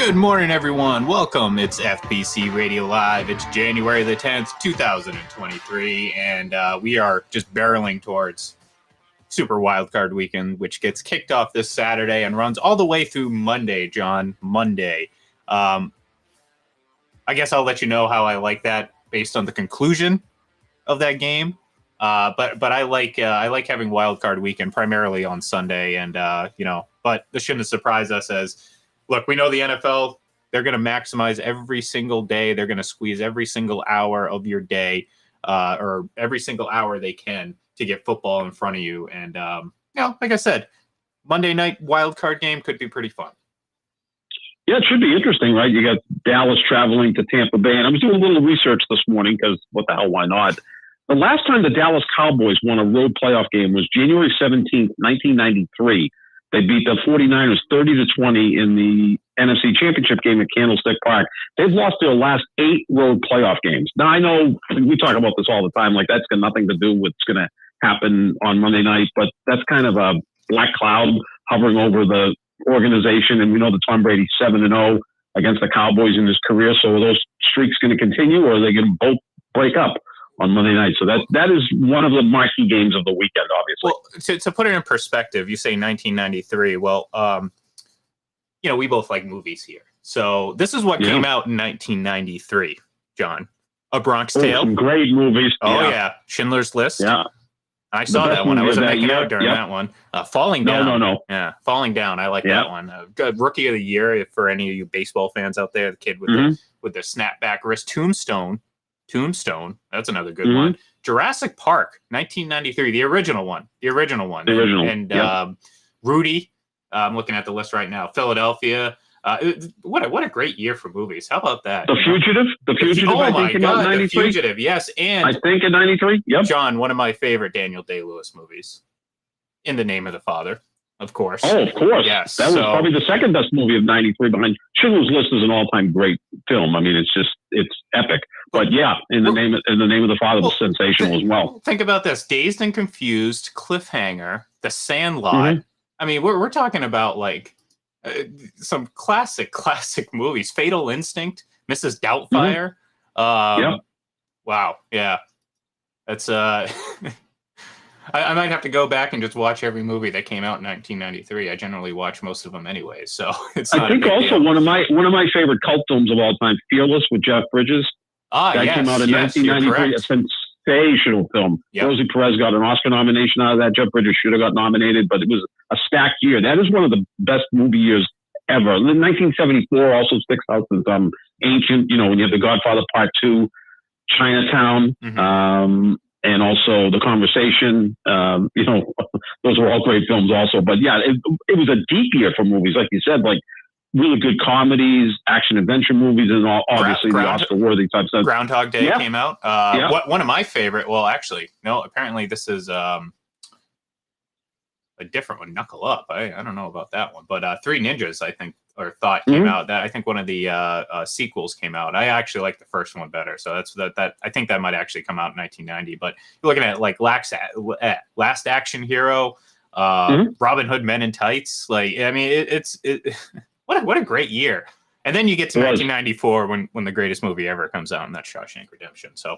Good morning, everyone. Welcome. It's FPC Radio Live. It's January the 10th, 2023, and we are just barreling towards Super Wildcard Weekend, which gets kicked off this Saturday and runs all the way through Monday, John. Monday. I guess I'll let you know how I like that based on the conclusion of that game. But I like having Wildcard Weekend primarily on Sunday, and but this shouldn't surprise us as. Look, we know the NFL, they're going to maximize every single day. They're going to squeeze every single hour of your day or every single hour they can to get football in front of you. And, like I said, Monday night wild card game could be pretty fun. Yeah, it should be interesting, right? You got Dallas traveling to Tampa Bay. And I was doing a little research this morning because what the hell, why not? The last time the Dallas Cowboys won a road playoff game was January 17th, 1993. They beat the 49ers 30-20 in the NFC Championship game at Candlestick Park. They've lost their last 8 road playoff games. Now, I know we talk about this all the time, like that's got nothing to do with what's going to happen on Monday night, but that's kind of a black cloud hovering over the organization. And we know that Tom Brady's 7-0 against the Cowboys in his career. So are those streaks going to continue, or are they going to both break up on Monday night? So that is one of the marquee games of the weekend, obviously. Well, to put it in perspective, you say 1993. Well, we both like movies here. So this is what came out in 1993, John. A Bronx Tale. Some great movies. Oh, yeah. Schindler's List. Yeah. I saw that one. I wasn't making out during that one. Falling Down. No. Yeah, Falling Down. I like that one. Good Rookie of the Year for any of you baseball fans out there. The kid with the snapback wrist. Tombstone, that's another good one. Jurassic Park, 1993, the original one. And Rudy, I'm looking at the list right now. Philadelphia. What a great year for movies. How about that? The Fugitive. Oh I my think God, in 93. The Fugitive. Yes, and I think in 93. Yep. John, one of my favorite Daniel Day-Lewis movies. In the Name of the Father. Of course. Oh, of course. Yes. That was probably the second best movie of 93 behind Schindler's List is an all-time great film. I mean, it's epic. But yeah, in the name of the Father was sensational as well. Think about this. Dazed and Confused, Cliffhanger, The Sandlot. I mean, we're talking about like some classic movies. Fatal Instinct, Mrs. Doubtfire. Wow. Yeah. That's I might have to go back and just watch every movie that came out in 1993. I generally watch most of them anyway, so it's not. I think also one of my favorite cult films of all time, Fearless with Jeff Bridges. That came out in 1993. A sensational film. Rosie Perez got an Oscar nomination out of that. Jeff Bridges should have got nominated, but it was a stacked year. That is one of the best movie years ever. 1974 also sticks out as ancient. When you have The Godfather Part 2, Chinatown. And also The Conversation, those were all great films also. But yeah, it was a deep year for movies, like you said, like really good comedies, action-adventure movies, and obviously the Oscar-worthy type stuff. Groundhog Day came out. One of my favorite, well, actually, no, apparently this is a different one, Knuckle Up. I don't know about that one. But Three Ninjas, I think, or thought came out. That I think one of the sequels came out. I actually like the first one better. So that's that. I think that might actually come out in 1990. But you're looking at like Last Action Hero, Robin Hood Men in Tights. Like, I mean, it's what a great year. And then you get to 1994 when the greatest movie ever comes out, and that's Shawshank Redemption. So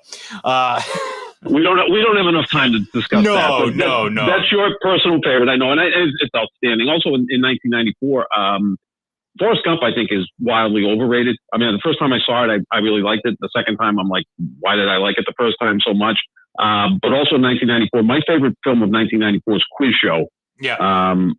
we don't have enough time to discuss that. No. That's your personal favorite, I know, and it's outstanding. Also in 1994. Forrest Gump, I think, is wildly overrated. I mean, the first time I saw it, I really liked it. The second time, I'm like, why did I like it the first time so much? But also in 1994, my favorite film of 1994 is Quiz Show.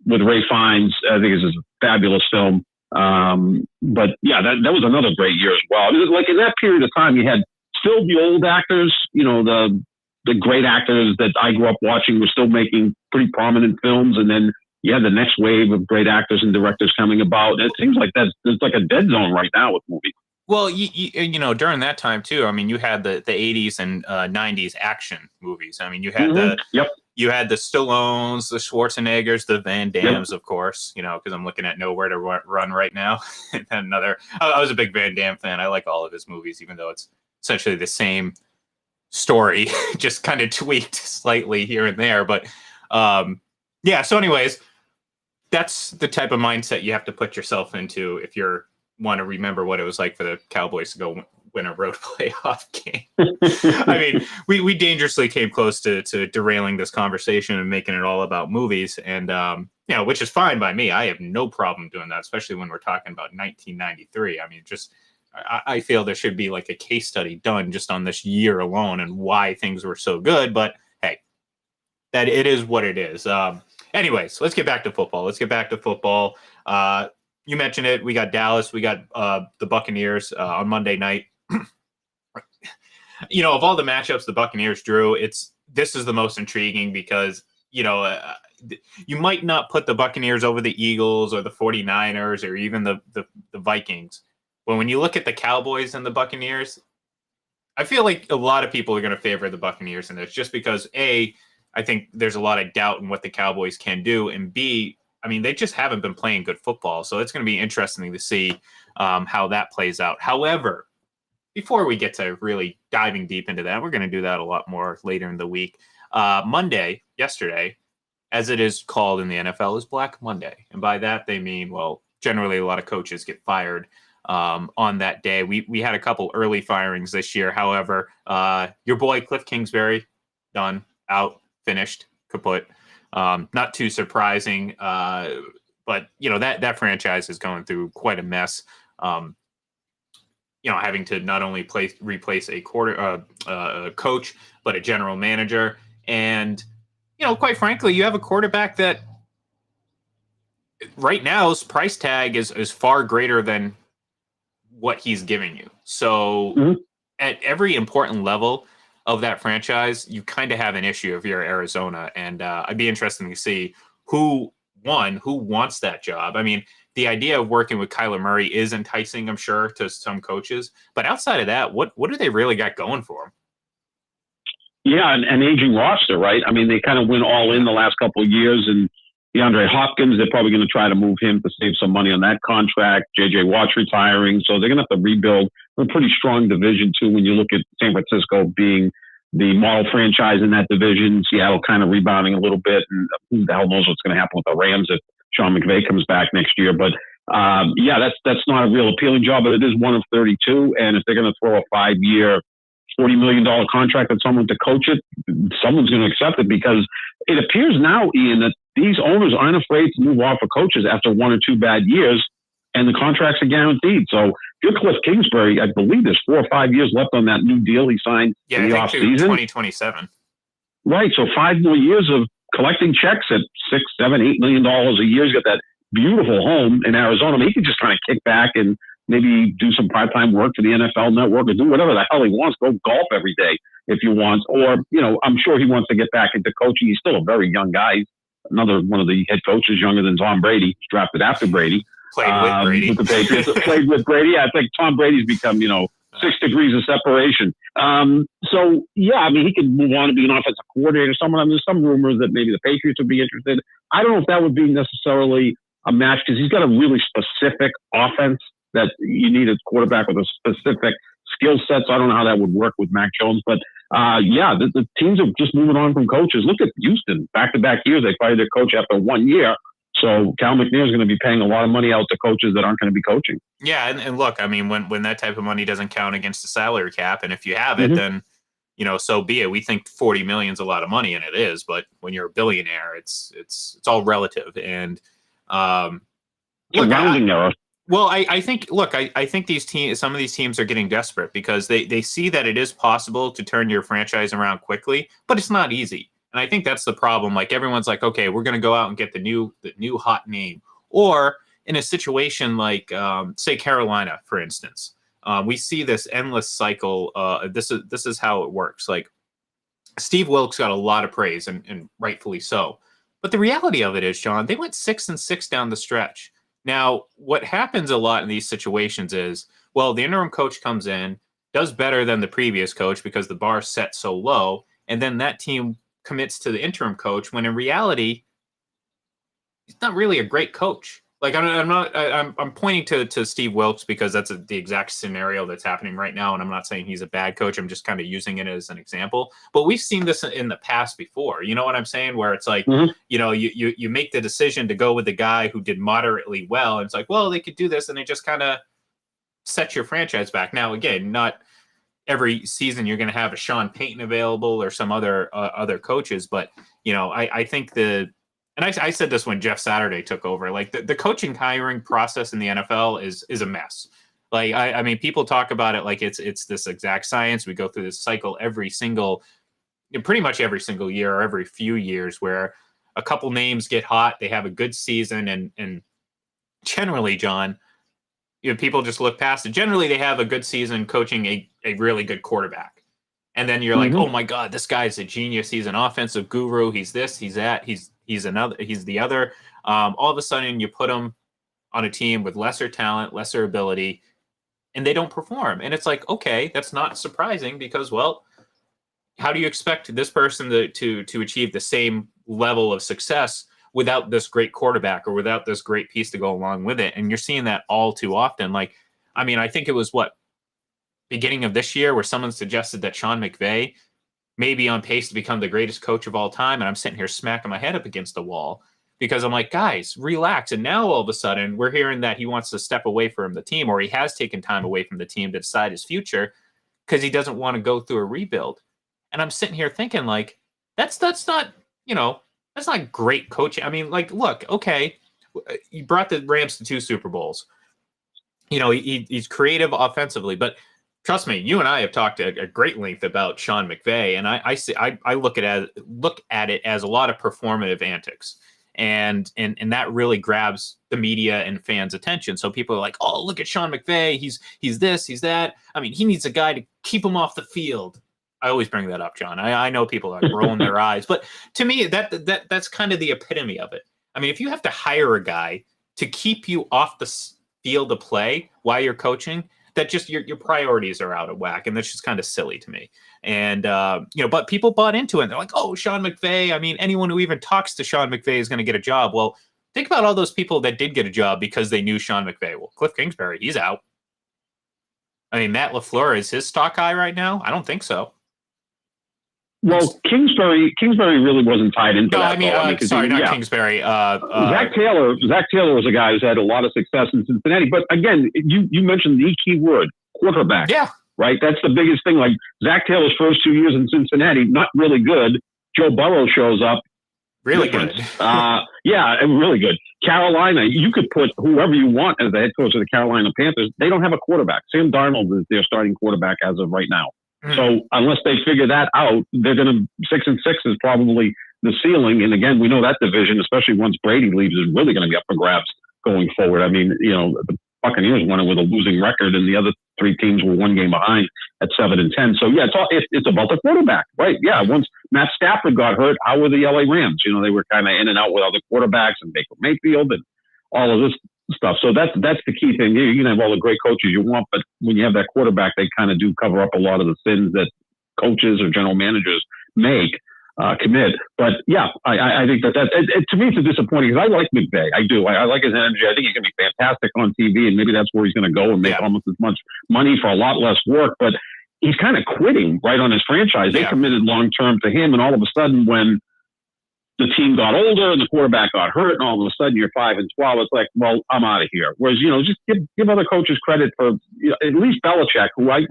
With Ray Fiennes. I think it's a fabulous film. But yeah, that was another great year as well. I mean, like in that period of time, you had still the old actors, the great actors that I grew up watching were still making pretty prominent films, and then you had the next wave of great actors and directors coming about. It seems like there's like a dead zone right now with movies. Well, during that time too. I mean, you had the 80s and 90s action movies. I mean, you had you had the Stallones, the Schwarzeneggers, the Van Dammes, of course. Because I'm looking at Nowhere to Run right now. And another. I was a big Van Damme fan. I like all of his movies, even though it's essentially the same story, just kind of tweaked slightly here and there. But So anyways. That's the type of mindset you have to put yourself into if you're want to remember what it was like for the Cowboys to go win a road playoff game. I mean, we dangerously came close to derailing this conversation and making it all about movies, and which is fine by me. I have no problem doing that, especially when we're talking about 1993. I mean, just I feel there should be like a case study done just on this year alone and why things were so good. But hey, that it is what it is. Anyways, let's get back to football. You mentioned it. We got Dallas. We got the Buccaneers on Monday night. Of all the matchups the Buccaneers drew, this is the most intriguing because, you might not put the Buccaneers over the Eagles or the 49ers or even the Vikings. But when you look at the Cowboys and the Buccaneers, I feel like a lot of people are going to favor the Buccaneers in this just because, A, I think there's a lot of doubt in what the Cowboys can do, and B, I mean, they just haven't been playing good football, so it's going to be interesting to see how that plays out. However, before we get to really diving deep into that, we're going to do that a lot more later in the week. Monday, yesterday, as it is called in the NFL, is Black Monday. And by that, they mean, well, generally a lot of coaches get fired on that day. We had a couple early firings this year. However, your boy Cliff Kingsbury, done, out, finished, kaput. Not too surprising, but that franchise is going through quite a mess. Having to not only replace a coach, but a general manager, and quite frankly, you have a quarterback that right now's price tag is far greater than what he's giving you. So at every important level of that franchise, you kind of have an issue if you're Arizona. And I'd be interested to see who wants that job. I mean, the idea of working with Kyler Murray is enticing, I'm sure, to some coaches. But outside of that, what do they really got going for them? Yeah, an aging roster, right? I mean, they kind of went all in the last couple of years, and DeAndre Hopkins, they're probably going to try to move him to save some money on that contract. J.J. Watt's retiring, so they're going to have to rebuild a pretty strong division, too, when you look at San Francisco being the model franchise in that division, Seattle kind of rebounding a little bit, and who the hell knows what's going to happen with the Rams if Sean McVay comes back next year. But, that's not a real appealing job, but it is one of 32, and if they're going to throw a 5-year, $40 million contract at someone to coach it, someone's going to accept it, because it appears now, Ian, that these owners aren't afraid to move off of coaches after 1 or 2 bad years, and the contracts are guaranteed. So if you're Cliff Kingsbury, I believe there's 4 or 5 years left on that new deal he signed in the offseason. 2027. Right. So 5 more years of collecting checks at $6, $7, $8 million a year. He's got that beautiful home in Arizona. I mean, he can just kind of kick back and maybe do some part-time work for the NFL Network or do whatever the hell he wants. Go golf every day if he wants. Or, I'm sure he wants to get back into coaching. He's still a very young guy. Another one of the head coaches younger than Tom Brady. He's drafted after Brady. Played with Brady. With the Patriots. Played with Brady. Yeah, it's like Tom Brady's become, 6 degrees of separation. He could move on to be an offensive coordinator. There's some rumors that maybe the Patriots would be interested. I don't know if that would be necessarily a match, because he's got a really specific offense that you need a quarterback with a specific skill set. So I don't know how that would work with Mac Jones. But, the teams are just moving on from coaches. Look at Houston. Back-to-back years, they fired their coach after 1 year. So Cal McNair is going to be paying a lot of money out to coaches that aren't going to be coaching. Yeah, and look, I mean, when that type of money doesn't count against the salary cap, and if you have it, then, so be it. We think $40 million is a lot of money, and it is. But when you're a billionaire, it's all relative. And it's a rounding error. Well, I think some of these teams are getting desperate because they see that it is possible to turn your franchise around quickly, but it's not easy. And I think that's the problem. Like, everyone's like, okay, we're going to go out and get the new hot name. Or in a situation like, say, Carolina, for instance, we see this endless cycle. This is how it works. Like, Steve Wilkes got a lot of praise, and rightfully so. But the reality of it is, John, they went 6-6 down the stretch. Now, what happens a lot in these situations is, well, the interim coach comes in, does better than the previous coach because the bar is set so low, and then that team commits to the interim coach when in reality, he's not really a great coach. Like, I'm pointing to Steve Wilkes because that's the exact scenario that's happening right now. And I'm not saying he's a bad coach. I'm just kind of using it as an example. But we've seen this in the past before. You know what I'm saying? Where it's like, you make the decision to go with the guy who did moderately well. And it's like, well, they could do this. And they just kind of set your franchise back. Now, again, not every season you're going to have a Sean Payton available or some other coaches, but I think I said this when Jeff Saturday took over, like the coaching hiring process in the NFL is a mess. Like, I mean, people talk about it like it's this exact science. We go through this cycle pretty much every single year or every few years where a couple names get hot, they have a good season, and generally, John, people just look past it. Generally, they have a good season coaching a really good quarterback. And then you're like, oh my God, this guy's a genius. He's an offensive guru. He's this, he's that, he's the other. All of a sudden, you put him on a team with lesser talent, lesser ability, and they don't perform. And it's like, okay, that's not surprising because, well, how do you expect this person to achieve the same level of success without this great quarterback or without this great piece to go along with it? And you're seeing that all too often. Like, I mean, I think it was beginning of this year where someone suggested that Sean McVay may be on pace to become the greatest coach of all time. And I'm sitting here smacking my head up against the wall because I'm like, guys, relax. And now all of a sudden we're hearing that he wants to step away from the team, or he has taken time away from the team to decide his future because he doesn't want to go through a rebuild. And I'm sitting here thinking, like, that's not, that's not great coaching. I mean, like, look, okay, you brought the Rams to 2 Super Bowls. He's creative offensively, but trust me, you and I have talked at great length about Sean McVay, and I look at it as a lot of performative antics, and that really grabs the media and fans' attention. So people are like, oh, look at Sean McVay, he's this, he's that. I mean, he needs a guy to keep him off the field. I always bring that up, John. I know people are rolling their eyes, but to me, that's kind of the epitome of it. I mean, if you have to hire a guy to keep you off the field of play while you're coaching, that just your priorities are out of whack, and that's just kind of silly to me. And but people bought into it. And they're like, "Oh, Sean McVay." I mean, anyone who even talks to Sean McVay is going to get a job. Well, think about all those people that did get a job because they knew Sean McVay. Well, Cliff Kingsbury, he's out. I mean, Matt LaFleur, is his stock high right now? I don't think so. Well, Kingsbury really wasn't tied into that. Kingsbury. Zach Taylor was a guy who's had a lot of success in Cincinnati. But again, you mentioned the key word, quarterback. Yeah. Right? That's the biggest thing. Like Zach Taylor's first 2 years in Cincinnati, not really good. Joe Burrow shows up. Really good. Really good. Carolina, you could put whoever you want as the head coach of the Carolina Panthers. They don't have a quarterback. Sam Darnold is their starting quarterback as of right now. So unless they figure that out, they're going to 6-6 is probably the ceiling. And again, we know that division, especially once Brady leaves, is really going to be up for grabs going forward. I mean, the Buccaneers won it with a losing record, and the other 3 teams were 1 game behind at 7-10. So yeah, it's about the quarterback, right? Yeah. Once Matt Stafford got hurt, how were the LA Rams? They were kind of in and out with other quarterbacks and Baker Mayfield and all of this stuff. So that's the key thing. You can have all the great coaches you want, but when you have that quarterback, they kind of do cover up a lot of the sins that coaches or general managers commit. But yeah, I think that to me, it's a disappointing because I like McVay. I do. I like his energy. I think he's going to be fantastic on TV, and maybe that's where he's going to go and make almost as much money for a lot less work. But he's kind of quitting right on his franchise. They committed long-term to him, and all of a sudden when the team got older and the quarterback got hurt, and all of a sudden you're 5-12. It's like, well, I'm out of here. Whereas, just give other coaches credit for at least Belichick, who I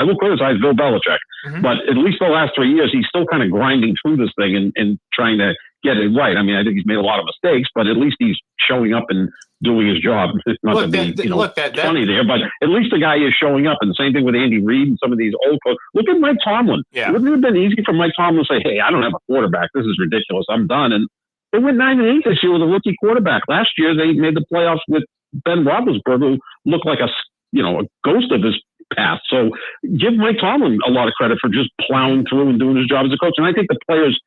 will criticize Bill Belichick, but at least the last 3 years, he's still kind of grinding through this thing and trying to get it right. I mean, I think he's made a lot of mistakes, but at least he's showing up and doing his job. It's not funny there, but at least the guy is showing up. And the same thing with Andy Reid and some of these old coaches. Look at Mike Tomlin. Yeah. Wouldn't it have been easy for Mike Tomlin to say, hey, I don't have a quarterback. This is ridiculous. I'm done. And they went 9-8 this year with a rookie quarterback. Last year, they made the playoffs with Ben Roethlisberger, who looked like a ghost of his past. So give Mike Tomlin a lot of credit for just plowing through and doing his job as a coach. And I think the players,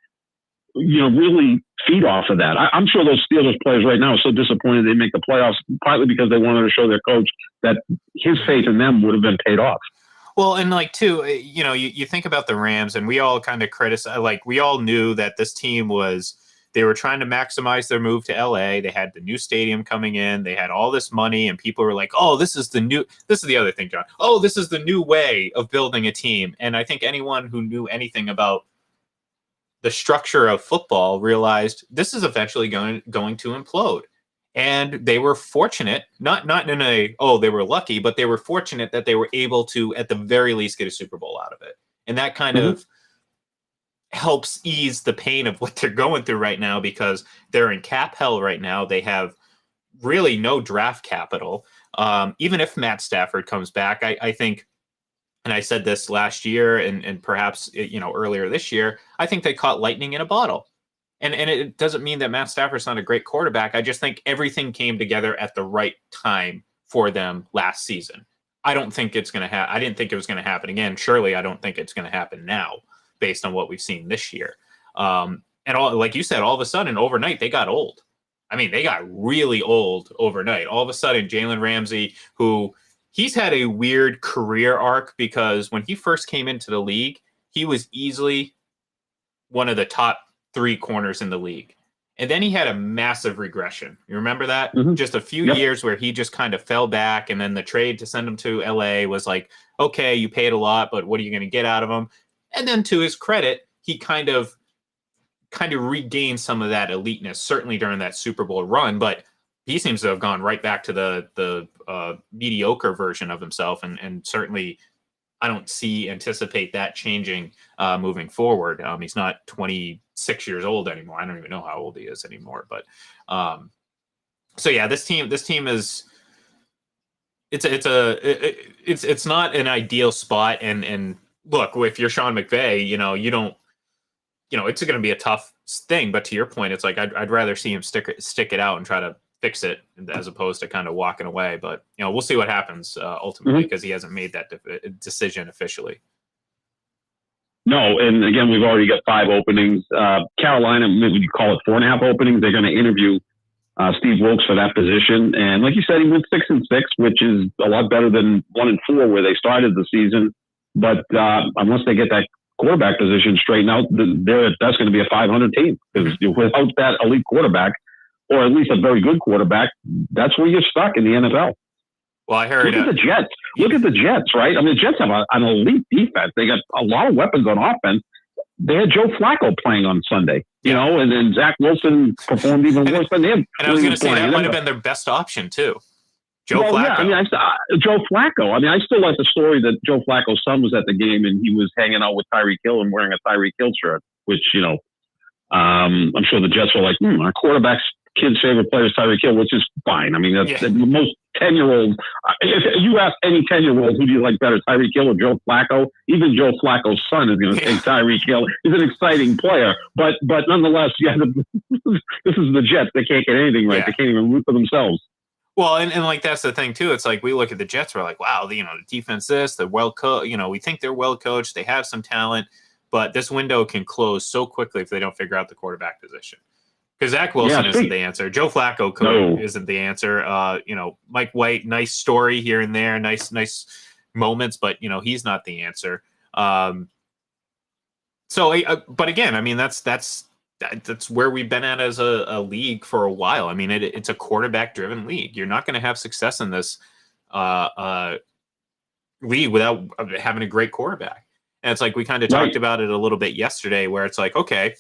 really feed off of that. I'm sure those Steelers players right now are so disappointed they make the playoffs, partly because they wanted to show their coach that his faith in them would have been paid off. Well, and you think about the Rams, and we all kind of criticize, we all knew that this team they were trying to maximize their move to LA. They had the new stadium coming in. They had all this money, and people were like, oh, this is the other thing, John. Oh, this is the new way of building a team. And I think anyone who knew anything about the structure of football realized this is eventually going to implode. And they were fortunate, not in a, oh, they were lucky, but they were fortunate that they were able to, at the very least, get a Super Bowl out of it. And that kind of helps ease the pain of what they're going through right now, because they're in cap hell right now. They have really no draft capital. Even if Matt Stafford comes back, I think, and I said this last year and perhaps, earlier this year, I think they caught lightning in a bottle. And it doesn't mean that Matt Stafford's not a great quarterback. I just think everything came together at the right time for them last season. I don't think it's going to happen. I didn't think it was going to happen again. Surely I don't think it's going to happen now based on what we've seen this year. And all, like you said, all of a sudden, overnight, they got old. I mean, they got really old overnight. All of a sudden, Jalen Ramsey, who he's had a weird career arc, because when he first came into the league, he was easily one of the top 3 corners in the league. And then he had a massive regression. You remember that? Just a few years where he just kind of fell back. And then the trade to send him to LA was like, okay, you paid a lot, but what are you going to get out of him? And then to his credit, he kind of regained some of that eliteness, certainly during that Super Bowl run. But he seems to have gone right back to the mediocre version of himself. And certainly I don't anticipate that changing moving forward. He's not 26 years old anymore. I don't even know how old he is anymore. But so yeah, this team is it's not an ideal spot. And look, if you're Sean McVay, you don't, it's going to be a tough thing. But to your point, it's like I'd rather see him stick it out and try to fix it as opposed to kind of walking away. But we'll see what happens ultimately, because he hasn't made that decision officially. No, and again, we've already got 5 openings. Carolina, maybe you call it 4.5 openings. They're going to interview Steve Wilkes for that position, and like you said, he went 6-6, which is a lot better than 1-4 where they started the season. But unless they get that quarterback position straightened out, that's going to be a 500 team, because without that elite quarterback, or at least a very good quarterback, that's where you're stuck in the NFL. Well, I heard. Look at the Jets. Look at the Jets, right? I mean, the Jets have an elite defense. They got a lot of weapons on offense. They had Joe Flacco playing on Sunday, and then Zach Wilson performed even worse than him. And I was going to say that might have been their best option too. Flacco. Yeah, I mean, Joe Flacco. I mean, I still like the story that Joe Flacco's son was at the game and he was hanging out with Tyreek Hill and wearing a Tyreek Hill shirt, which I'm sure the Jets were like, our quarterback's kid's favorite player is Tyreek Hill, which is fine. I mean, that's the most 10-year-old. If you ask any 10-year-old who do you like better, Tyreek Hill or Joe Flacco, even Joe Flacco's son is going to say Tyreek Hill. He's an exciting player, but nonetheless, this is the Jets. They can't get anything right. They can't even root for themselves. Well, and like that's the thing too. It's like we look at the Jets, we're like, wow, the defense, they're well coached. We think they're well coached. They have some talent, but this window can close so quickly if they don't figure out the quarterback position. Because Zach Wilson isn't the answer. Joe Flacco isn't the answer. Mike White, nice story here and there, nice moments, but he's not the answer. But again, I mean that's where we've been at as a league for a while. I mean, it's a quarterback-driven league. You're not going to have success in this league without having a great quarterback. And it's like we kind of talked about it a little bit yesterday, where it's like, okay,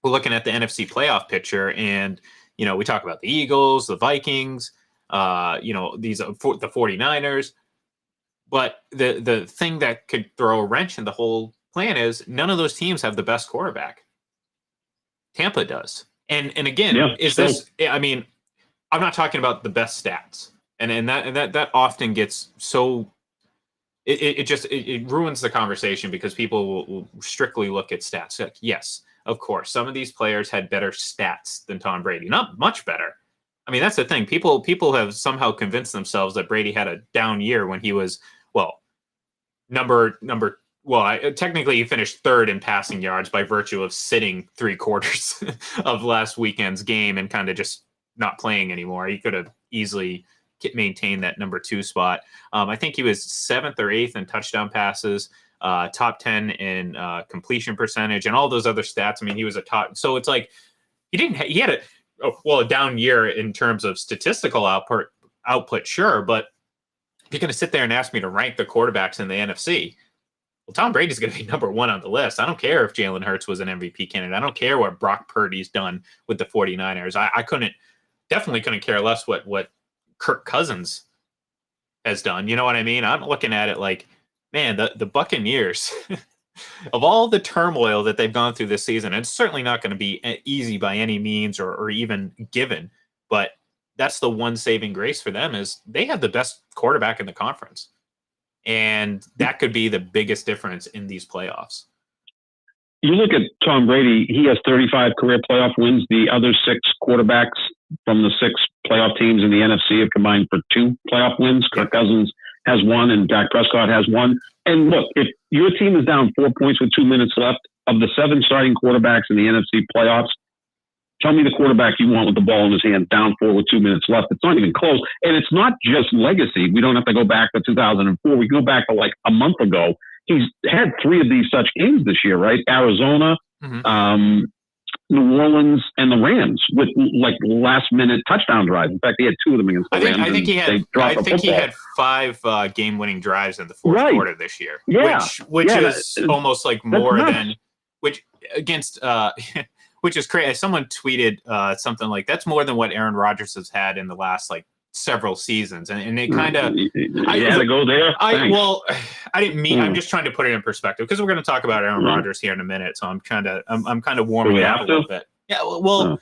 we're looking at the NFC playoff picture, and we talk about the Eagles, the Vikings, these the 49ers. But the thing that could throw a wrench in the whole plan is none of those teams have the best quarterback. Tampa does. And again, this? I mean, I'm not talking about the best stats, and that often gets so. It ruins the conversation, because people will strictly look at stats. Like, yes, of course, some of these players had better stats than Tom Brady. Not much better. I mean, that's the thing. People have somehow convinced themselves that Brady had a down year when he was, technically he finished 3rd in passing yards by virtue of sitting 3 quarters of last weekend's game and kind of just not playing anymore. He could have easily maintained that number 2 spot. I think he was 7th or 8th in touchdown passes, top 10 in completion percentage, and all those other stats. I mean, he was a top. So it's like he had a down year in terms of statistical output, sure. But if you're going to sit there and ask me to rank the quarterbacks in the NFC, well, Tom Brady's going to be number 1 on the list. I don't care if Jalen Hurts was an MVP candidate. I don't care what Brock Purdy's done with the 49ers. I couldn't definitely couldn't care less what Kirk Cousins has done. You know what I mean? I'm looking at it like, man, the Buccaneers, of all the turmoil that they've gone through this season, it's certainly not going to be easy by any means or even given. But that's the one saving grace for them is they have the best quarterback in the conference. And that could be the biggest difference in these playoffs. You look at Tom Brady, he has 35 career playoff wins. The other 6 quarterbacks from the 6 playoff teams in the NFC have combined for 2 playoff wins. Kirk Cousins has 1 and Dak Prescott has 1. And look, if your team is down 4 points with 2 minutes left, of the 7 starting quarterbacks in the NFC playoffs, tell me the quarterback you want with the ball in his hand, down 4 with 2 minutes left. It's not even close. And it's not just legacy. We don't have to go back to 2004. We can go back to like a month ago. He's had 3 of these such games this year, right? Arizona, New Orleans, and the Rams with like last-minute touchdown drives. In fact, he had 2 of them against the Rams. I think he had 5 game-winning drives in the fourth quarter this year, which is almost like more than which against. Which is crazy. Someone tweeted something like that's more than what Aaron Rodgers has had in the last like several seasons, and it kind of I had to go there. I didn't mean. I'm just trying to put it in perspective because we're going to talk about Aaron Rodgers here in a minute. So I'm kind of warming up a little bit. Yeah. Well,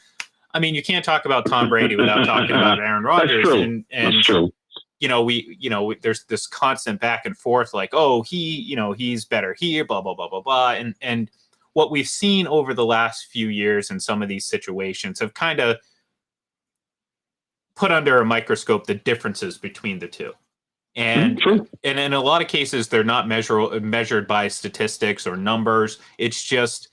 I mean, you can't talk about Tom Brady without talking about Aaron Rodgers, and that's true. There's this constant back and forth like, oh, he's better here, blah blah blah blah blah, and what we've seen over the last few years in some of these situations have kind of put under a microscope the differences between the two. And in a lot of cases, they're not measured by statistics or numbers. It's just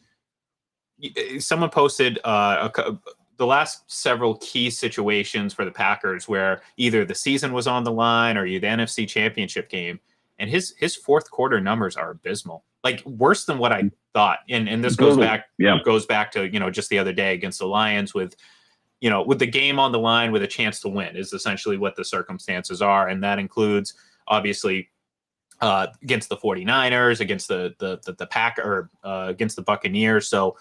someone posted the last several key situations for the Packers where either the season was on the line or the NFC Championship game. And his fourth quarter numbers are abysmal, like worse than what I thought. And this goes back to, just the other day against the Lions with the game on the line with a chance to win is essentially what the circumstances are. And that includes obviously against the 49ers, against the Pack or against the Buccaneers. So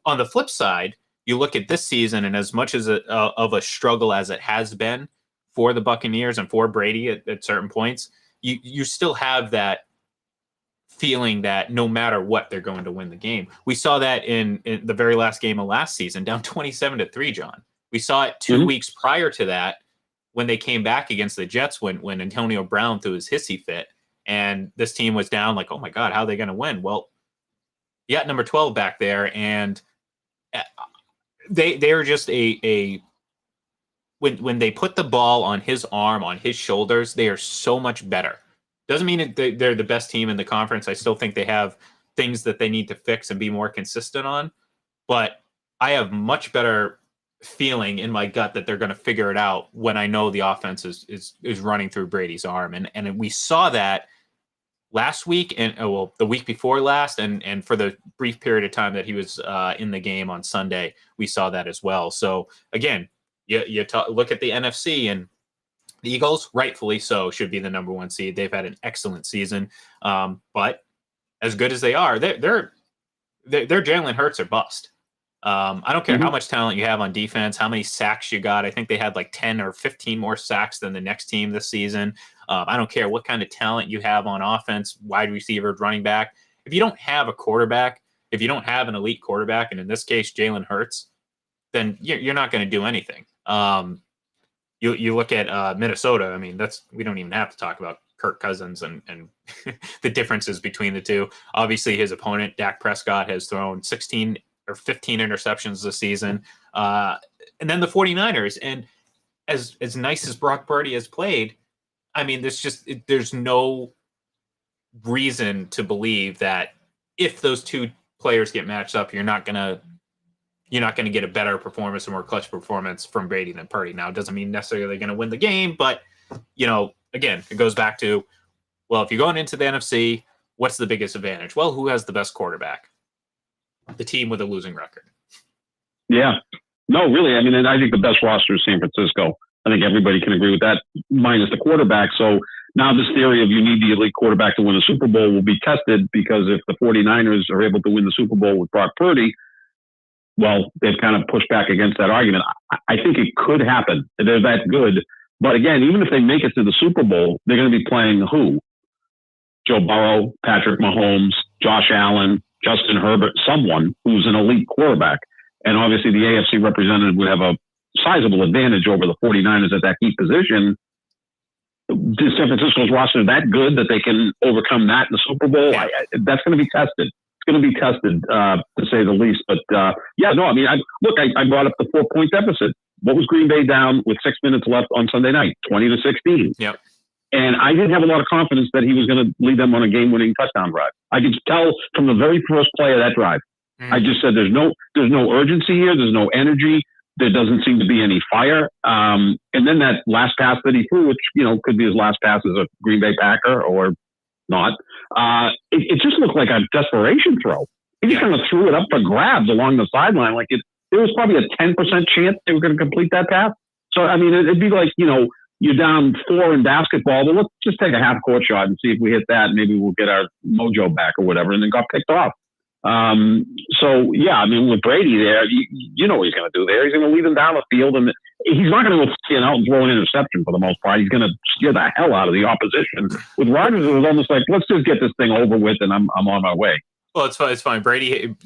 on the flip side, you look at this season and as much as of a struggle as it has been for the Buccaneers and for Brady at certain points, you still have that feeling that no matter what, they're going to win the game. We saw that in the very last game of last season, down 27-3, John. We saw it 2 weeks prior to that when they came back against the Jets when Antonio Brown threw his hissy fit. And this team was down like, oh, my God, how are they going to win? Well, you got number 12 back there, and they are just when they put the ball on his arm, on his shoulders, they are so much better. Doesn't mean they're the best team in the conference. I still think they have things that they need to fix and be more consistent on. But I have much better feeling in my gut that they're going to figure it out when I know the offense is running through Brady's arm. And we saw that last week and the week before last, and for the brief period of time that he was in the game on Sunday, we saw that as well. So again, you look at the NFC, and the Eagles, rightfully so, should be the number 1 seed. They've had an excellent season, but as good as they are, they're Jalen Hurts or bust. I don't care how much talent you have on defense, how many sacks you got. I think they had like 10 or 15 more sacks than the next team this season. I don't care what kind of talent you have on offense, wide receiver, running back. If you don't have a quarterback, if you don't have an elite quarterback, and in this case, Jalen Hurts, then you're not going to do anything. You look at Minnesota. I mean, we don't even have to talk about Kirk Cousins and the differences between the two. Obviously, his opponent, Dak Prescott, has thrown 16 or 15 interceptions this season. And then the 49ers. And as nice as Brock Purdy has played, I mean, there's no reason to believe that if those two players get matched up, you're not going to get a better performance, a more clutch performance from Brady than Purdy. Now, it doesn't mean necessarily they're going to win the game, but, again, it goes back to, well, if you're going into the NFC, what's the biggest advantage? Well, who has the best quarterback? The team with a losing record. Yeah. No, really. I mean, and I think the best roster is San Francisco. I think everybody can agree with that, minus the quarterback. So now this theory of you need the elite quarterback to win the Super Bowl will be tested, because if the 49ers are able to win the Super Bowl with Brock Purdy, well, they've kind of pushed back against that argument. I think it could happen. They're that good. But again, even if they make it to the Super Bowl, they're going to be playing who? Joe Burrow, Patrick Mahomes, Josh Allen, Justin Herbert, someone who's an elite quarterback. And obviously the AFC representative would have a sizable advantage over the 49ers at that key position. Is San Francisco's roster that good that they can overcome that in the Super Bowl? That's going to be tested. It's going to be tested, to say the least. But I brought up the 4-point deficit. What was Green Bay down with 6 minutes left on Sunday night? 20-16. Yep. And I didn't have a lot of confidence that he was going to lead them on a game-winning touchdown drive. I could tell from the very first play of that drive. I just said, there's no urgency here. There's no energy. There doesn't seem to be any fire. And then that last pass that he threw, which, could be his last pass as a Green Bay Packer or not, it just looked like a desperation throw. He just kind of threw it up for grabs along the sideline. Like there was probably a 10% chance they were going to complete that pass. So, I mean, it'd be like, you're down 4 in basketball, but let's just take a half-court shot and see if we hit that. Maybe we'll get our mojo back or whatever, and then got picked off. With Brady there, you know what he's going to do there. He's going to lead them down the field, and he's not going to go stand out and throw an interception for the most part. He's going to scare the hell out of the opposition. With Rodgers, it was almost like, let's just get this thing over with, and I'm on my way. Well, it's fine. It's fine. Brady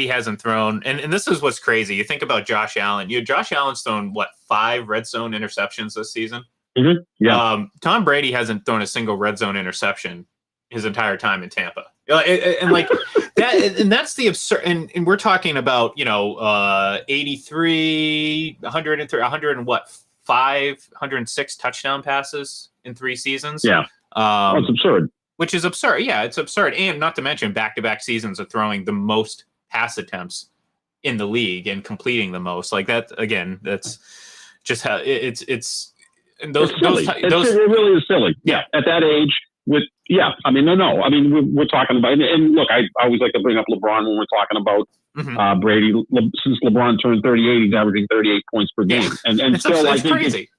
hasn't thrown, and this is what's crazy. You think about Josh Allen. Josh Allen's thrown 5 red zone interceptions this season. Mm-hmm. Yeah. Tom Brady hasn't thrown a single red zone interception his entire time in Tampa. And like that, and that's the absurd. And we're talking about 83, 103, 106 touchdown passes in 3 seasons. Yeah, it's absurd. Which is absurd. Yeah, it's absurd. And not to mention back-to-back seasons of throwing the most pass attempts in the league and completing the most. Like that, again, that's just how it's it really is silly. Yeah. At that age we're talking about, and look, I always like to bring up LeBron when we're talking about Brady. Since LeBron turned 38, he's averaging 38 points per game. And still, I think crazy.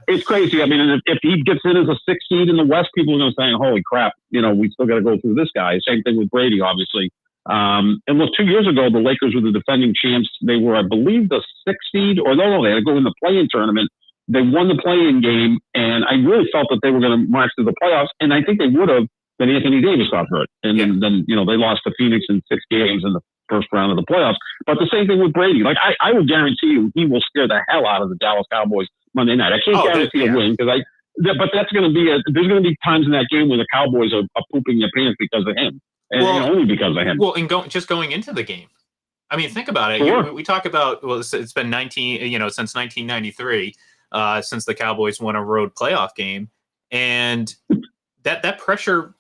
It's crazy. I mean, if he gets in as a 6th seed in the West, people are going to say, holy crap, we still got to go through this guy. Same thing with Brady, obviously. And look, 2 years ago, the Lakers were the defending champs. They were, I believe, the 6th seed, or no, they had to go in the play-in tournament. They won the play-in game, and I really felt that they were going to march to the playoffs, and I think they would have, then Anthony Davis got hurt. And then they lost to Phoenix in 6 games in the first round of the playoffs. But the same thing with Brady. Like, I will guarantee you he will scare the hell out of the Dallas Cowboys Monday night. I can't guarantee a win, but that's going to be there's going to be times in that game where the Cowboys are pooping their pants because of him, and only because of him. Well, and going into the game, I mean, think about it. Sure. We talk about it's been since 1993 since the Cowboys won a road playoff game, and that pressure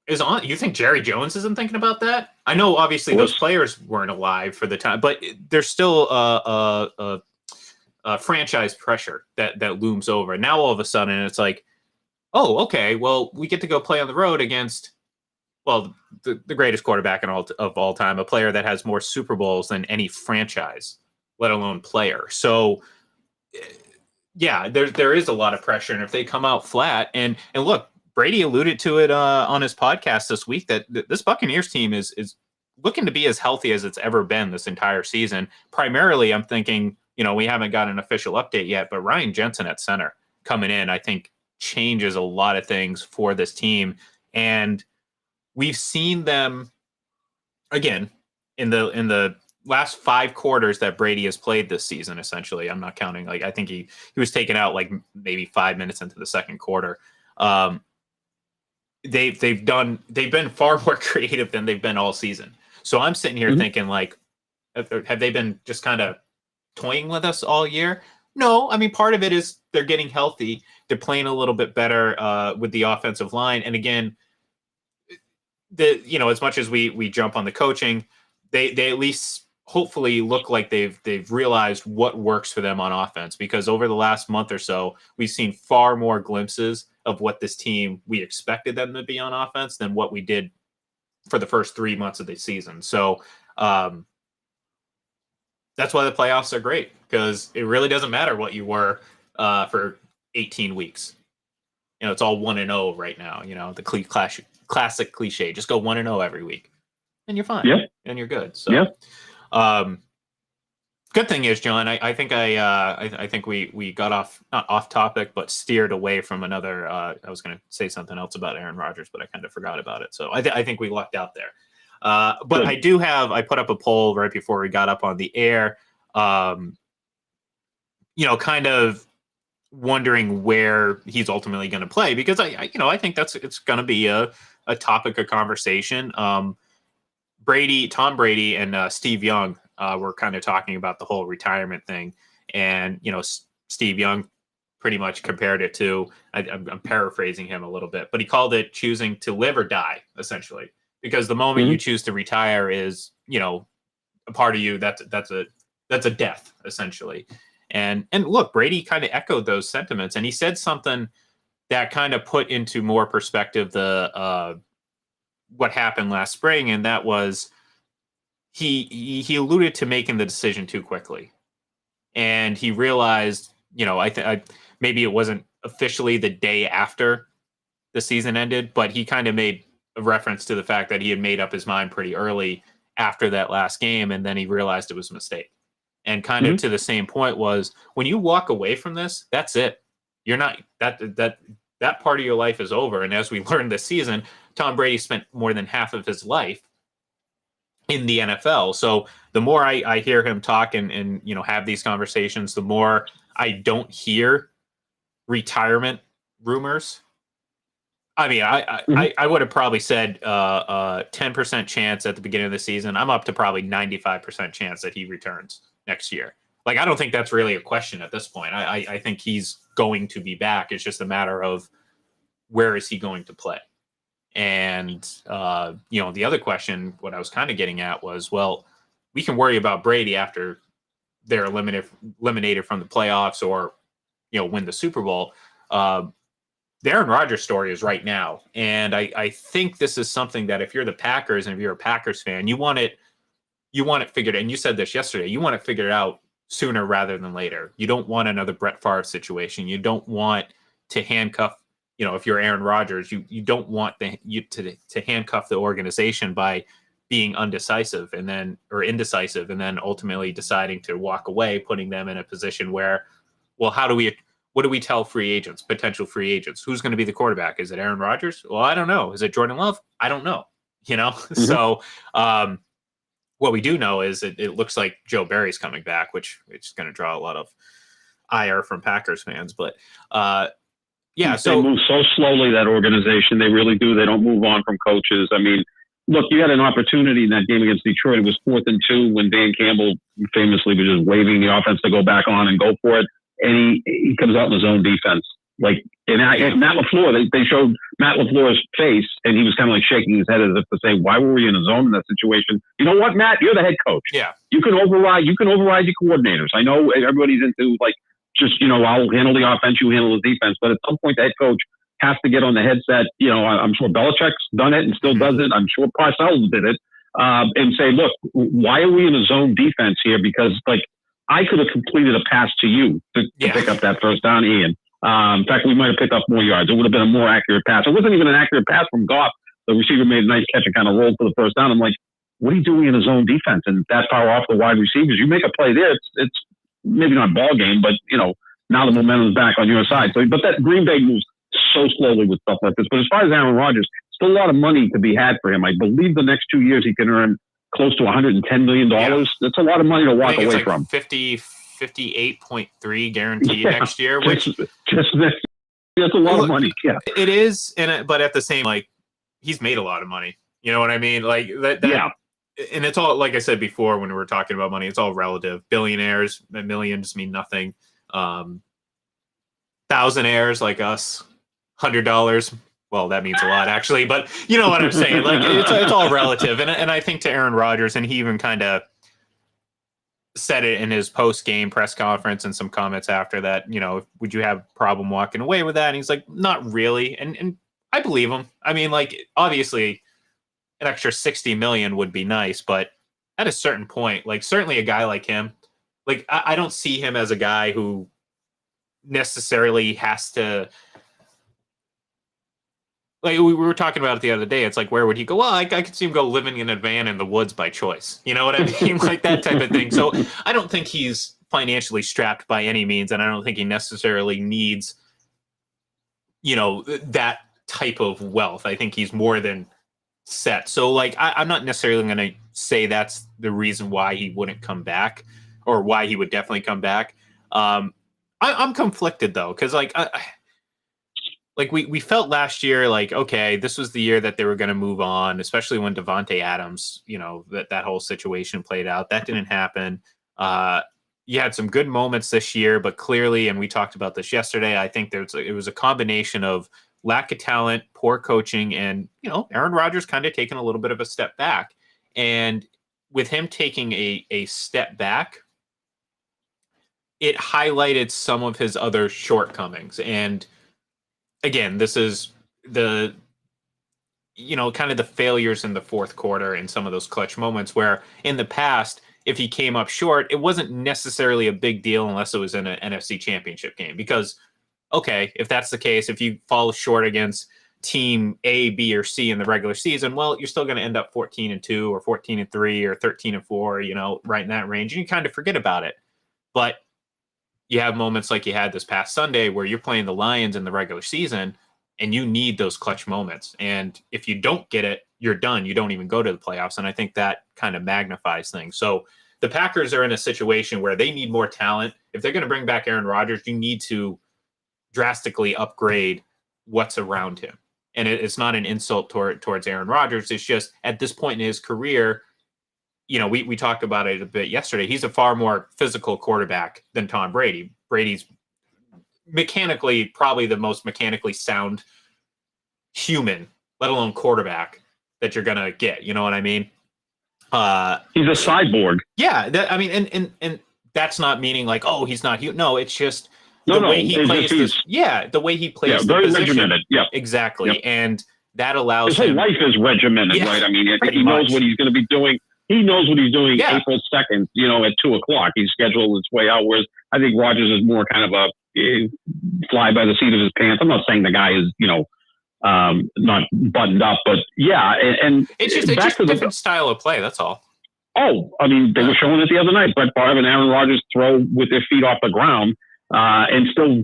is on. You think Jerry Jones isn't thinking about that? I know, obviously, those players weren't alive for the time, but there's still a franchise pressure that looms over. Now all of a sudden it's like, oh, okay, well, we get to go play on the road against, well, the greatest quarterback of all time, a player that has more Super Bowls than any franchise, let alone player. So yeah, there is a lot of pressure, and if they come out flat, and look, Brady alluded to it on his podcast this week that this Buccaneers team is looking to be as healthy as it's ever been this entire season. Primarily, I'm thinking, we haven't got an official update yet, but Ryan Jensen at center coming in, I think, changes a lot of things for this team. And we've seen them, again, in the last 5 quarters that Brady has played this season, essentially. I'm not counting. Like, I think he was taken out like maybe 5 minutes into the second quarter. They've been far more creative than they've been all season. So I'm sitting here thinking, like, have they been just kind of toying with us all year? No, I mean, part of it is they're getting healthy. They're playing a little bit better with the offensive line. And again, as much as we jump on the coaching, they at least hopefully look like they've realized what works for them on offense, because over the last month or so, we've seen far more glimpses of what this team, we expected them to be on offense than what we did for the first 3 months of the season. So that's why the playoffs are great, because it really doesn't matter what you were for 18 weeks. It's all 1-0 right now. The classic cliche, just go 1-0 every week and you're fine. Yeah. And you're good. So, Good thing is, John, I think I think we got off, not off topic, but steered away from another. I was going to say something else about Aaron Rodgers, but I kind of forgot about it. So I think we lucked out there. But Good. I put up a poll right before we got up on the air. Kind of wondering where he's ultimately going to play, because I think it's going to be a topic of conversation. Tom Brady, and Steve Young were kind of talking about the whole retirement thing, and Steve Young pretty much compared it to, I'm paraphrasing him a little bit, but he called it choosing to live or die, essentially, because the moment you choose to retire is a part of you that's a death, essentially. And look, Brady kind of echoed those sentiments, and he said something that kind of put into more perspective the what happened last spring, and that was he alluded to making the decision too quickly, and he realized, maybe it wasn't officially the day after the season ended, but he kind of made a reference to the fact that he had made up his mind pretty early after that last game, and then he realized it was a mistake. And kind of to the same point was, when you walk away from this, that's it. You're not that part of your life is over. And as we learned this season, Tom Brady spent more than half of his life in the NFL. So the more I hear him talk and have these conversations, the more I don't hear retirement rumors. I mean, I would have probably said 10% chance at the beginning of the season. I'm up to probably 95% chance that he returns next year. Like, I don't think that's really a question at this point. I think he's going to be back. It's just a matter of where is he going to play. And the other question, what I was kind of getting at was, well, we can worry about Brady after they're eliminated from the playoffs or win the Super Bowl. The Aaron Rodgers story is right now. And I think this is something that if you're the Packers and if you're a Packers fan, you want it figured out. And you said this yesterday, you want it figured out sooner rather than later. You don't want another Brett Favre situation. You don't want to handcuff, if you're Aaron Rodgers, you don't want to handcuff the organization by being indecisive and then ultimately deciding to walk away, putting them in a position where, well, what do we tell potential free agents? Who's going to be the quarterback? Is it Aaron Rodgers? Well, I don't know. Is it Jordan Love? I don't know. So what we do know is it looks like Joe Barry's coming back, which is going to draw a lot of ire from Packers fans. But they move so slowly, that organization. They really do. They don't move on from coaches. I mean, look, you had an opportunity in that game against Detroit. It was 4th and 2 when Dan Campbell famously was just waving the offense to go back on and go for it. And he comes out in his own defense. Like, and Matt LaFleur, they showed Matt LaFleur's face, and he was kind of like shaking his head as if to say, why were we in a zone in that situation? You know what, Matt? You're the head coach. Yeah. You can override your coordinators. I know everybody's into, like, just, I'll handle the offense, you handle the defense. But at some point, the head coach has to get on the headset. I'm sure Belichick's done it and still does it. I'm sure Parcells did it. And say, look, why are we in a zone defense here? Because, like, I could have completed a pass to you to pick up that first down, Ian. In fact, we might have picked up more yards. It would have been a more accurate pass. It wasn't even an accurate pass from Goff. The receiver made a nice catch and kind of rolled for the first down. I'm like, what are you doing in a zone defense? And that power off the wide receivers. You make a play there, it's maybe not ball game, but, now the momentum's back on your side. So, but that Green Bay moves so slowly with stuff like this. But as far as Aaron Rodgers, still a lot of money to be had for him. I believe the next 2 years he can earn close to $110 million. Yeah. That's a lot of money to walk away from. 58.3 guaranteed next year, which that's a lot of money. Yeah, it is. But at the same, like, he's made a lot of money. You know what I mean? Like that. Yeah. And it's all, like I said before, when we were talking about money, it's all relative. Billionaires, millions mean nothing. Thousandaires like us, $100. Well, that means a lot, actually, but you know what I'm saying. Like, it's all relative, and I think to Aaron Rodgers, and he even kind of said it in his post-game press conference and some comments after that. Would you have a problem walking away with that? And he's like, not really, and I believe him. I mean, like, obviously, an extra $60 million would be nice, but at a certain point, like, certainly a guy like him, like, I don't see him as a guy who necessarily has to like we were talking about it the other day. It's like, where would he go? Well, I could see him go living in a van in the woods by choice. You know what I mean? Like that type of thing. So I don't think he's financially strapped by any means, and I don't think he necessarily needs, that type of wealth. I think he's more than set. So like, I'm not necessarily going to say that's the reason why he wouldn't come back, or why he would definitely come back. I'm conflicted though, because like we felt last year, like, okay, this was the year that they were going to move on, especially when Devontae Adams, that whole situation played out. That didn't happen. You had some good moments this year, but clearly, and we talked about this yesterday, I think it was a combination of lack of talent, poor coaching, and Aaron Rodgers kind of taking a little bit of a step back. And with him taking a step back, it highlighted some of his other shortcomings. And again, this is the kind of the failures in the fourth quarter and some of those clutch moments where in the past, if he came up short, it wasn't necessarily a big deal unless it was in an NFC championship game. Because, okay, if that's the case, if you fall short against team A, B, or C in the regular season, well, you're still going to end up 14-2 or 14-3 or 13-4, right in that range. And you kind of forget about it. But you have moments like you had this past Sunday where you're playing the Lions in the regular season and you need those clutch moments. And if you don't get it, you're done. You don't even go to the playoffs. And I think that kind of magnifies things. So the Packers are in a situation where they need more talent. If they're going to bring back Aaron Rodgers, you need to drastically upgrade what's around him. And it's not an insult towards Aaron Rodgers. It's just at this point in his career, we talked about it a bit yesterday. He's a far more physical quarterback than Tom Brady. Brady's mechanically probably the most mechanically sound human, let alone quarterback, that you're gonna get. You know what I mean? He's a cyborg. Yeah, and that's not meaning like, oh, he's not human. No, it's just the way he plays. The way he plays. Yeah, very regimented. Yeah, exactly, yep. And that allows his whole life is regimented, right? I mean, he knows what he's going to be doing. He knows what he's doing. April 2nd, at 2:00. He's scheduled his way out. Whereas I think Rodgers is more kind of a fly by the seat of his pants. I'm not saying the guy is, not buttoned up, but yeah. And it's just a different style of play. That's all. Oh, I mean, they were showing it the other night. Brett Favre and Aaron Rodgers throw with their feet off the ground and still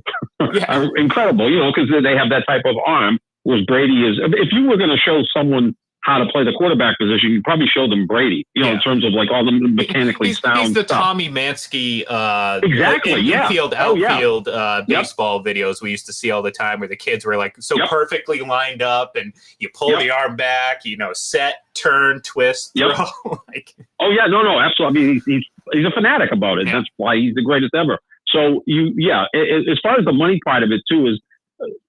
are incredible, because they have that type of arm. Whereas Brady is, if you were going to show someone how to play the quarterback position, you probably show them Brady, in terms of like all the mechanically sound He's the stuff. Tommy Mansky exactly, infield, outfield baseball videos we used to see all the time where the kids were like so perfectly lined up and you pull the arm back, set, turn, twist, throw. Oh, yeah, no, absolutely. I mean, he's a fanatic about it. Yeah. That's why he's the greatest ever. So, as far as the money part of it, too, is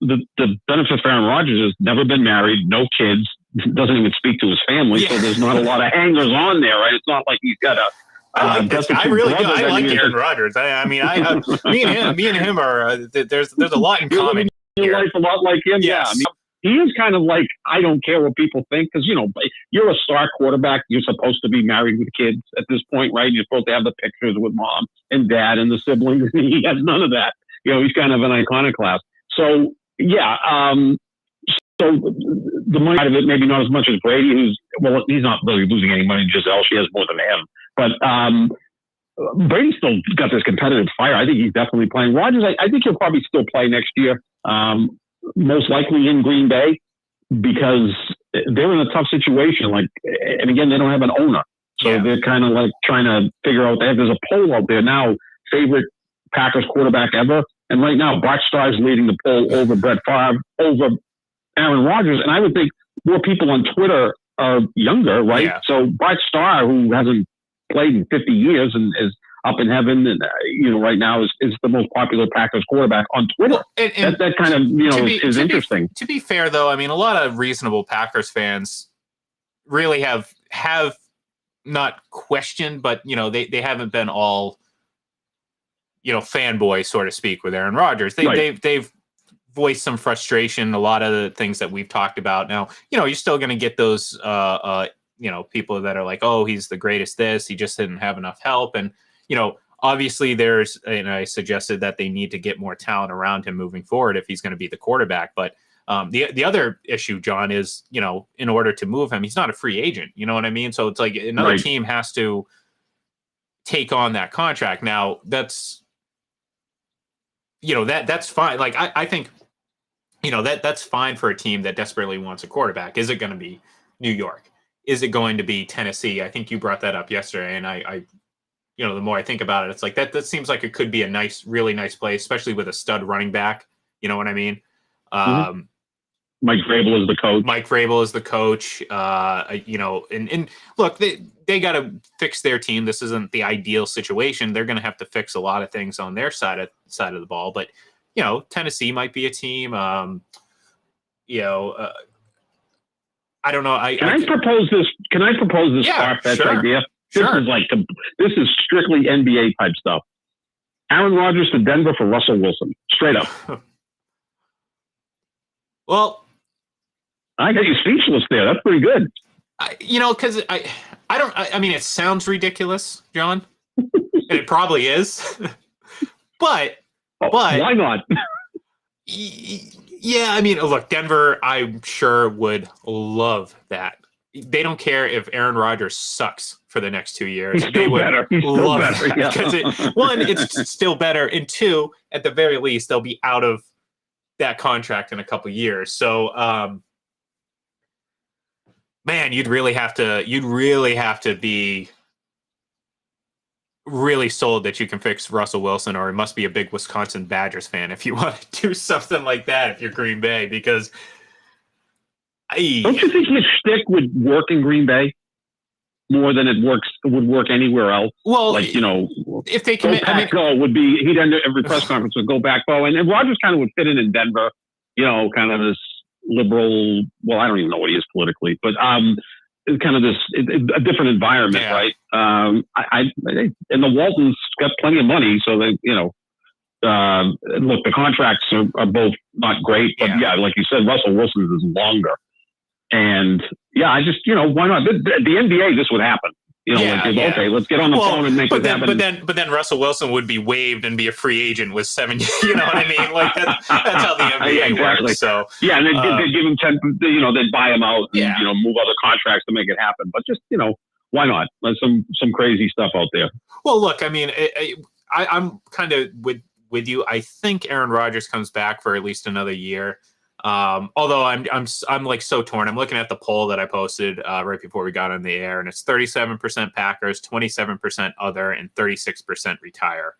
the benefit for Aaron Rodgers has never been married, no kids, doesn't even speak to his family, so there's not a lot of hangers on there, right? It's not like he's got a. I really do. I like Aaron Rodgers. Me and him are there's a lot in common. Your life a lot like him, yeah. I mean, he is kind of like, I don't care what people think, because you're a star quarterback. You're supposed to be married with kids at this point, right? You're supposed to have the pictures with mom and dad and the siblings. He has none of that. He's kind of an iconoclast. So so the money out of it, maybe not as much as Brady, he's not really losing any money. Giselle, she has more than him. But Brady's still got this competitive fire. I think he's definitely playing. Rodgers, I think he'll probably still play next year, most likely in Green Bay, because they're in a tough situation. And again, they don't have an owner. So they're kind of like trying to figure out, there's a poll out there now, favorite Packers quarterback ever. And right now, Bart Starr is leading the poll over Brett Favre, over Aaron Rodgers. And I would think more people on Twitter are younger, right? Yeah. So Bart Starr, who hasn't played in 50 years and is up in heaven, and right now is the most popular Packers quarterback on Twitter. Well, and that kind of is interesting. To be fair, though, I mean, a lot of reasonable Packers fans really have not questioned, but they haven't been all fanboys, so to speak, with Aaron Rodgers. They've voiced some frustration. A lot of the things that we've talked about. Now, you're still going to get those people that are like, oh, he's the greatest this, he just didn't have enough help. And, obviously I suggested that they need to get more talent around him moving forward if he's going to be the quarterback. But The other issue, John, is, in order to move him, he's not a free agent. You know what I mean? So it's like another team has to take on that contract. Now that's fine. Like I think, that's fine for a team that desperately wants a quarterback. Is it going to be New York? Is it going to be Tennessee? I think you brought that up yesterday, and I the more I think about it, it's like that seems like it could be a really nice play, especially with a stud running back. You know what I mean? Mike Vrabel is the coach. And look, they got to fix their team. This isn't the ideal situation. They're going to have to fix a lot of things on their side of the ball. But Tennessee might be a team. I don't know. Can I propose this? Can I propose this far-fetched idea? This is strictly NBA type stuff. Aaron Rodgers to Denver for Russell Wilson, straight up. Well, I got you speechless there. That's pretty good. Because I mean, it sounds ridiculous, John, and it probably is. but why not? Yeah, I mean, look, Denver, I'm sure would love that. They don't care if Aaron Rodgers sucks for the next 2 years. They would love that because one, it's still better, and two, at the very least, they'll be out of that contract in a couple of years. So, man, you'd really have to be really sold that you can fix Russell Wilson, or it must be a big Wisconsin Badgers fan if you want to do something like that if you're Green Bay, because don't you think his shtick would work in Green Bay more than it would work anywhere else? Well, if they commit, would be, he'd end every press conference with go back, Bo, and Rodgers kind of would fit in Denver, kind of this liberal. Well, I don't even know what he is politically, but kind of this a different environment, right? And the Waltons got plenty of money, so they, look, the contracts are both not great, but like you said, Russell Wilson's is longer. And I just, why not? The NBA, this would happen. Okay, let's get on the phone and make it happen. But then Russell Wilson would be waived and be a free agent with 7 years. You know what I mean? Like that's how the NBA works. So and they'd give him 10. They'd buy him out and move other contracts to make it happen. But just why not? There's some crazy stuff out there. Well, look, I mean, I'm kind of with you. I think Aaron Rodgers comes back for at least another year. Although I'm like so torn. I'm looking at the poll that I posted right before we got on the air, and it's 37% Packers, 27% other, and 36% retire.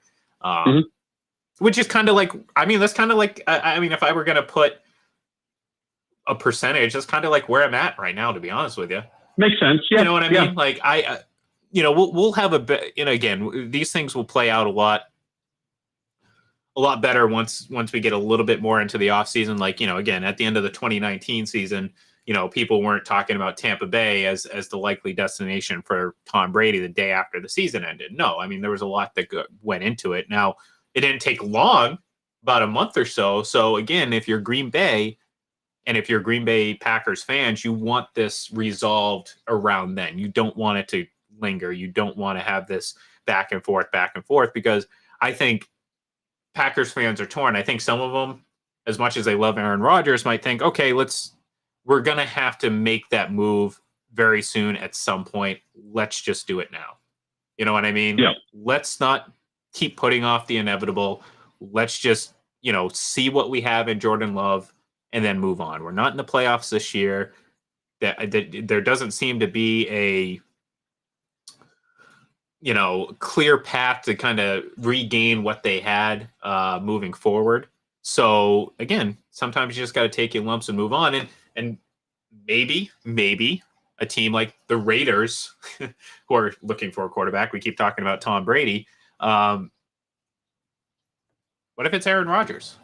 Which is kind of like, that's kind of like, if I were going to put a percentage, that's kind of like where I'm at right now, to be honest with you. Makes sense. Yeah. You know what I mean? Like we'll have a bit, again, these things will play out a lot better once we get a little bit more into the off season. Like, again, at the end of the 2019 season, people weren't talking about Tampa Bay as the likely destination for Tom Brady the day after the season ended. No, there was a lot that went into it. Now, it didn't take long, about a month or so. So again, if you're Green Bay and if you're Green Bay Packers fans, you want this resolved around then. You don't want it to linger. You don't want to have this back and forth, because I think Packers fans are torn. I think some of them, as much as they love Aaron Rodgers, might think, okay, we're going to have to make that move very soon at some point. Let's just do it now. You know what I mean? Yeah. Let's not keep putting off the inevitable. Let's just, see what we have in Jordan Love and then move on. We're not in the playoffs this year. There doesn't seem to be a clear path to kind of regain what they had moving forward. So again, sometimes you just got to take your lumps and move on. And maybe a team like the Raiders, who are looking for a quarterback, we keep talking about Tom Brady. What if it's Aaron Rodgers?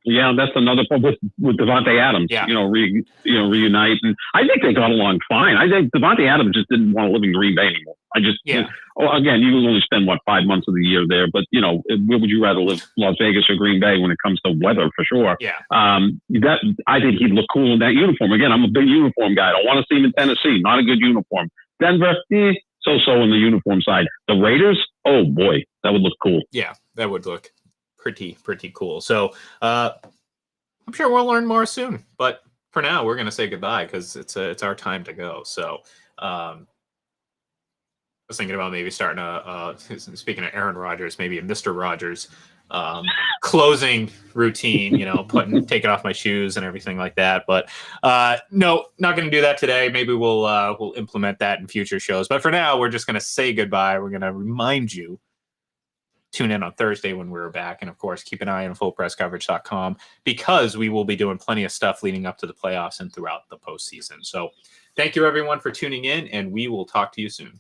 Yeah, that's another problem with Devontae Adams. Yeah. Reunite, and I think they got along fine. I think Devontae Adams just didn't want to live in Green Bay anymore. Again, you only spend 5 months of the year there, but where would you rather live, Las Vegas or Green Bay, when it comes to weather, for sure? Yeah. I think he'd look cool in that uniform. Again, I'm a big uniform guy. I don't want to see him in Tennessee. Not a good uniform. Denver, so in the uniform side. The Raiders, oh boy, that would look cool. Yeah, that would look pretty cool. So I'm sure we'll learn more soon. But for now, we're going to say goodbye because it's our time to go. So I was thinking about maybe starting speaking of Aaron Rodgers, maybe a Mr. Rodgers closing routine, taking off my shoes and everything like that. But no, not going to do that today. Maybe we'll implement that in future shows. But for now, we're just going to say goodbye. We're going to remind you, tune in on Thursday when we're back. And of course, keep an eye on fullpresscoverage.com because we will be doing plenty of stuff leading up to the playoffs and throughout the postseason. So thank you everyone for tuning in, and we will talk to you soon.